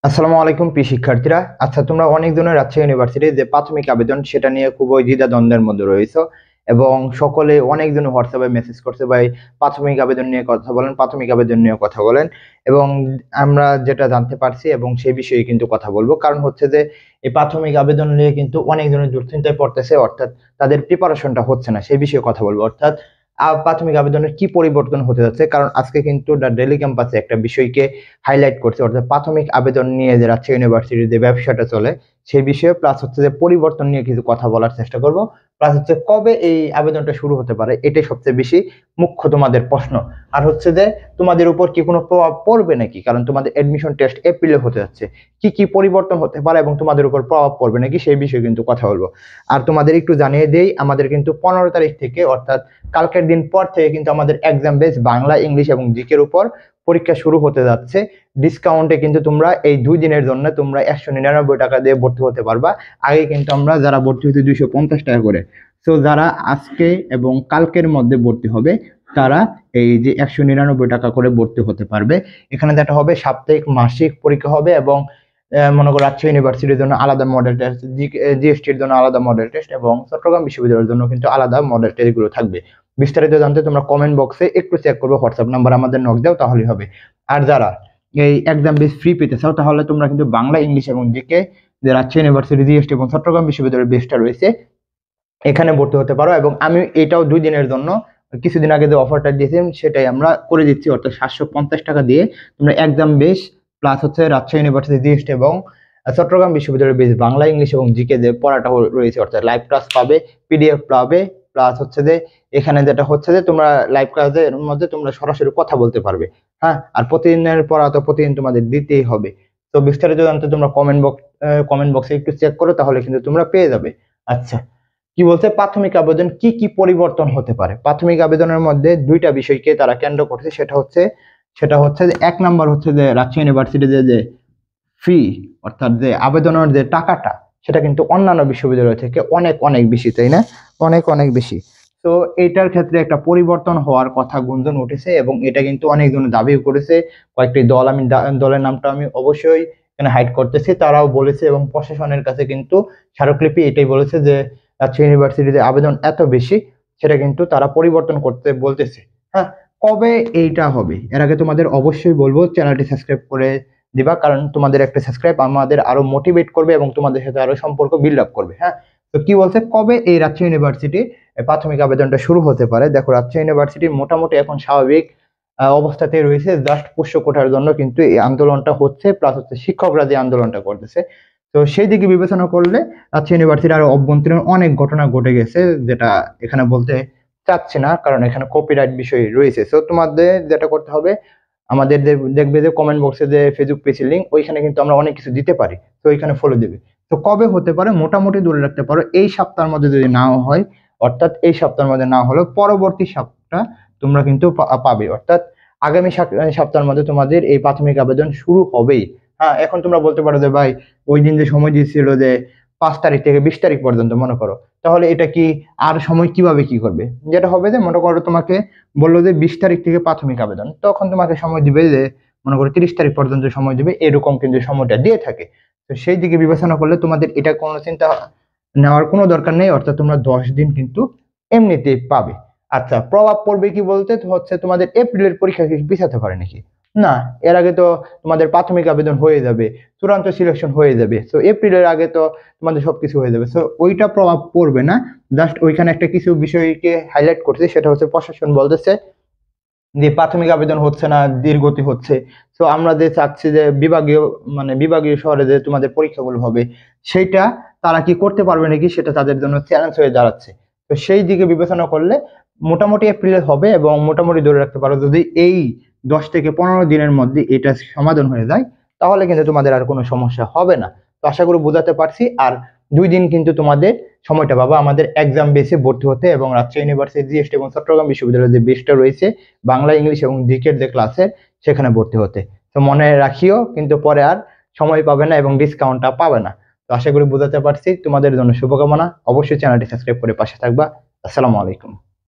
আসসালামু আলাইকুম প্রিয় শিক্ষার্থীরা। আচ্ছা, তোমরা অনেক দিনের রাজশাহী ইউনিভার্সিটির যে প্রাথমিক আবেদন সেটা নিয়ে খুবই দ্বিধাদ্বন্দ্বের মধ্যে রয়েছে এবং সকলে অনেক জন হোয়াটসঅ্যাপে মেসেজ করছে, ভাই প্রাথমিক আবেদন নিয়ে কথা বলেন, প্রাথমিক আবেদন নিয়ে কথা বলেন। এবং আমরা যেটা জানতে পারছি এবং সেই বিষয়ে কিন্তু কথা বলবো, কারণ হচ্ছে যে এই প্রাথমিক আবেদন নিয়ে কিন্তু অনেক জনের দুশ্চিন্তায় পড়তেছে, অর্থাৎ তাদের প্রিপারেশনটা হচ্ছে না, সেই বিষয়ে কথা বলবো। অর্থাৎ প্রাথমিক আবেদনের কি পরিবর্তন হতে যাচ্ছে, কারণ আজকে কিন্তু দ্য ডেইলি ক্যাম্পাসে একটা বিষয়কে হাইলাইট করছে, অর্থাৎ প্রাথমিক আবেদন নিয়ে যে রাজশাহী ইউনিভার্সিটির যে ব্যবসাটা চলে সেই বিষয়ে, প্লাস হচ্ছে যে পরিবর্তন নিয়ে কিছু কথা বলার চেষ্টা করব, প্লাস হচ্ছে কবে এই আবেদনটা শুরু হতে পারে, এটাই সবচেয়ে বেশি মুখ্য তোমাদের প্রশ্ন। আর হচ্ছে যে তোমাদের উপর কি কোনো প্রভাব পড়বে নাকি, কারণ তোমাদের এডমিশন টেস্ট এপ্রিলে হতে যাচ্ছে, কি কি পরিবর্তন হতে পারে এবং তোমাদের উপর প্রভাব পড়বে নাকি সেই বিষয়ে কিন্তু কথা বলবো। আর তোমাদের একটু জানিয়ে দেই, আমাদের কিন্তু 15 তারিখ থেকে, অর্থাৎ কালকের দিন পর থেকে কিন্তু আমাদের এক্সাম বেস বাংলা, ইংলিশ এবং জিকের উপর পরীক্ষা শুরু হতে যাচ্ছে। ডিসকাউন্টে কিন্তু তোমরা এই 2 দিনের জন্য তোমরা 199 টাকা দিয়ে ভর্তি হতে পারবা। আগে কিন্তু আমরা যারা ভর্তি হতে 250 টাকা করে, তো যারা আজকে এবং কালকের মধ্যে ভর্তি হবে তারা এই যে 199 টাকা করে ভর্তি হতে পারবে। এখানে যেটা হবে, সাপ্তাহিক মাসিক পরীক্ষা হবে এবং মনে করো রাজশাহী ইউনিভার্সিটির জন্য আলাদা মডেল টেস্ট, জিএসটির জন্য আলাদা মডেল টেস্ট এবং চট্টগ্রাম বিশ্ববিদ্যালয়ের জন্য কিন্তু আলাদা মডেল টেস্ট গুলো থাকবে। বিস্তারিত জানতে তোমরা কমেন্ট বক্সে একটু চেক করবে, হোয়াটসঅ্যাপ নাম্বার আমাদের নক দাও তাহলেই হবে। আর যারা এই এক্সাম বেস ফ্রি পেতে চাও তাহলে তোমরা কিন্তু বাংলা, ইংলিশ এবং জিকে যে রাজশাহী ইউনিভার্সিটি, জিএসটি এবং চট্টগ্রাম বিশ্ববিদ্যালয়ের বেসটা রয়েছে এখানে ভর্তি হতে পারো। এবং আমি এটাও 2 দিনের জন্য, কিছুদিন আগে যে অফারটা দিয়েছিলাম সেটাই আমরা করে দিচ্ছি, অর্থাৎ 750 টাকা দিয়ে তোমরা এক্সাম বেস প্লাস হচ্ছে রাজশাহী ইউনিভার্সিটি, জিএসটি এবং চট্টগ্রাম বিশ্ববিদ্যালয়ের বেস বাংলা, ইংলিশ এবং জিকে যে পড়াটা রয়েছে, অর্থাৎ লাইভ ক্লাস পাবে, পিডিএফ পাবে, প্লাস হচ্ছে যে এখানে যেটা হচ্ছে যে তোমরা লাইভ ক্লাসের মধ্যে তোমরা সরাসরি কথা বলতে পারবে। হ্যাঁ, আর প্রতিদিনের পড়া তো প্রতিদিন তোমাদের দিতেই হবে। তো বিস্তারিত জানতে তোমরা কমেন্ট বক্সে একটু চেক করো, তাহলে কিন্তু তোমরা পেয়ে যাবে। আচ্ছা, কি বলছে, প্রাথমিক আবেদন কি কি পরিবর্তন হতে পারে। প্রাথমিক আবেদনের মধ্যে 2টা বিষয়কে তারা কেন্দ্র করছে, সেটা হচ্ছে যে 1 নাম্বার হচ্ছে যে রাজশাহী ইউনিভার্সিটিতে যে ফি, অর্থাৎ যে আবেদনের যে টাকাটা, সেটা কিন্তু অন্যান্য বিশ্ববিদ্যালয় থেকে অনেক অনেক বেশি, তাই না? অনেক অনেক বেশি। তো এইটার ক্ষেত্রে একটা পরিবর্তন হওয়ার কথা গুঞ্জন উঠেছে এবং এটা কিন্তু অনেকজন দাবিও করেছে। কয়েকটি দল, আমি দলের নামটা আমি অবশ্যই এখানে হাইড করতেছি, তারাও বলেছে এবং প্রশাসনের কাছে কিন্তু স্মারকলিপি এটাই বলেছে যে রাজশাহী ইউনিভার্সিটিতে আবেদন এত বেশি, সেটা কিন্তু তারা পরিবর্তন করতে বলতেছে। হ্যাঁ, কবে এইটা হবে এর আগে তোমাদের অবশ্যই বলবো চ্যানেলটি সাবস্ক্রাইব করে দিবা, কারণ তোমাদের একটা সাবস্ক্রাইব আমাদের আরো মোটিভেট করবে এবং তোমাদের সাথে আরো সম্পর্ক বিল্ড আপ করবে। হ্যাঁ, তো কি বলছে, কবে এই রাজশাহী ইউনিভার্সিটি প্রাথমিক আবেদনটা শুরু হতে পারে। দেখো, রাজশাহী ইউনিভার্সিটি মোটামুটি এখন স্বাভাবিক অবস্থাতে রয়েছে, জাস্ট পোষ্য কোটার জন্য কিন্তু এই আন্দোলনটা হচ্ছে, প্লাস হচ্ছে শিক্ষকরা যে আন্দোলনটা করতেছে। তো সেই দিকে বিবেচনা করলে রাজশাহী ইউনিভার্সিটির আরো অভ্যন্তরীণ অনেক ঘটনা ঘটে গেছে, যেটা এখানে বলতে চাচ্ছি না কারণ এখানে কপিরাইট বিষয় রয়েছে। তো তোমাদের যেটা করতে হবে, আমাদের দেখবে যে কমেন্ট বক্সে যে ফেসবুক পেজের লিঙ্ক, ওইখানে কিন্তু আমরা অনেক কিছু দিতে পারি, তো ওইখানে ফলো দেবে। তো কবে হতে পারে, মোটামুটি ধরে রাখতে পারো এই সপ্তাহের মধ্যে যদি নাও হয়, অর্থাৎ এই সপ্তাহের মধ্যে না হলেও পরবর্তী সপ্তাহ তোমরা কিন্তু পাবে, অর্থাৎ আগামী সপ্তাহের মধ্যে তোমাদের এই প্রাথমিক আবেদন শুরু হবেই। হ্যাঁ, এখন তোমরা বলতে পারো যে ভাই ওই দিন যে সময় দিয়েছিল যে 5 তারিখ থেকে 20 তারিখ পর্যন্ত, মনে করো তাহলে এটা কি আর সময় কিভাবে কি করবে। যেটা হবে যে মনে করো তোমাকে বললো যে 20 তারিখ থেকে প্রাথমিক আবেদন, তখন তোমাকে সময় দিবে যে মনে করো 30 তারিখ পর্যন্ত সময় দিবে, এরকম কিন্তু সময়টা দিয়ে থাকে। তো সেই দিকে বিবেচনা করলে তোমাদের এটা কোনো চিন্তা নেওয়ার কোনো দরকার নেই, অর্থাৎ তোমরা 10 দিন কিন্তু এমনিতেই পাবে। আচ্ছা, প্রভাব পড়বে কি বলতে হচ্ছে, তোমাদের এপ্রিলের পরীক্ষা কি পিছাতে পারে নাকি? না, এর আগে তো তোমাদের প্রাথমিক আবেদন হয়ে যাবে, চূড়ান্ত সিলেকশন হয়ে যাবে, তো এপ্রিলের আগে তো তোমাদের সবকিছু হয়ে যাবে, তো ওইটা প্রভাব পড়বে না। জাস্ট ওইখানে একটা কিছু বিষয়কে হাইলাইট করছে, সেটা হচ্ছে প্রশাসন বলতেছে যে প্রাথমিক আবেদন হচ্ছে না, ধীরগতি হচ্ছে। তো আমরা যে চাচ্ছি যে বিভাগীয় শহরে যে তোমাদের পরীক্ষাগুলো হবে, সেইটা তারা কি করতে পারবে নাকি, সেটা তাদের জন্য চ্যালেঞ্জ হয়ে দাঁড়াচ্ছে। তো সেই দিকে বিবেচনা করলে মোটামুটি এপ্রিলে হবে এবং মোটামুটি ধরে রাখতে পারো যদি এই 10 থেকে 15 দিনের মধ্যে এটা সমাধান হয়ে যায়, তাহলে কিন্তু তোমাদের আর কোনো সমস্যা হবে না। তো আশা করি বোঝাতে পারছি। আর 2 দিন কিন্তু তোমাদের সময়টা পাবা আমাদের এক্সাম বেসে ভর্তি হতে, এবং রাজশাহী ইউনিভার্সিটি, জিএসটি এবং চট্টগ্রাম বিশ্ববিদ্যালয়ের যে বেসটা রয়েছে বাংলা, ইংলিশ এবং জিকের যে ক্লাসে, সেখানে ভর্তি হতে। তো মনে রাখিও, কিন্তু পরে আর সময় পাবে না এবং ডিসকাউন্টটা পাবে না। তো আশা করি বোঝাতে পারছি। তোমাদের জন্য শুভকামনা, অবশ্যই চ্যানেলটি সাবস্ক্রাইব করে পাশে থাকবা। আসসালামু আলাইকুম।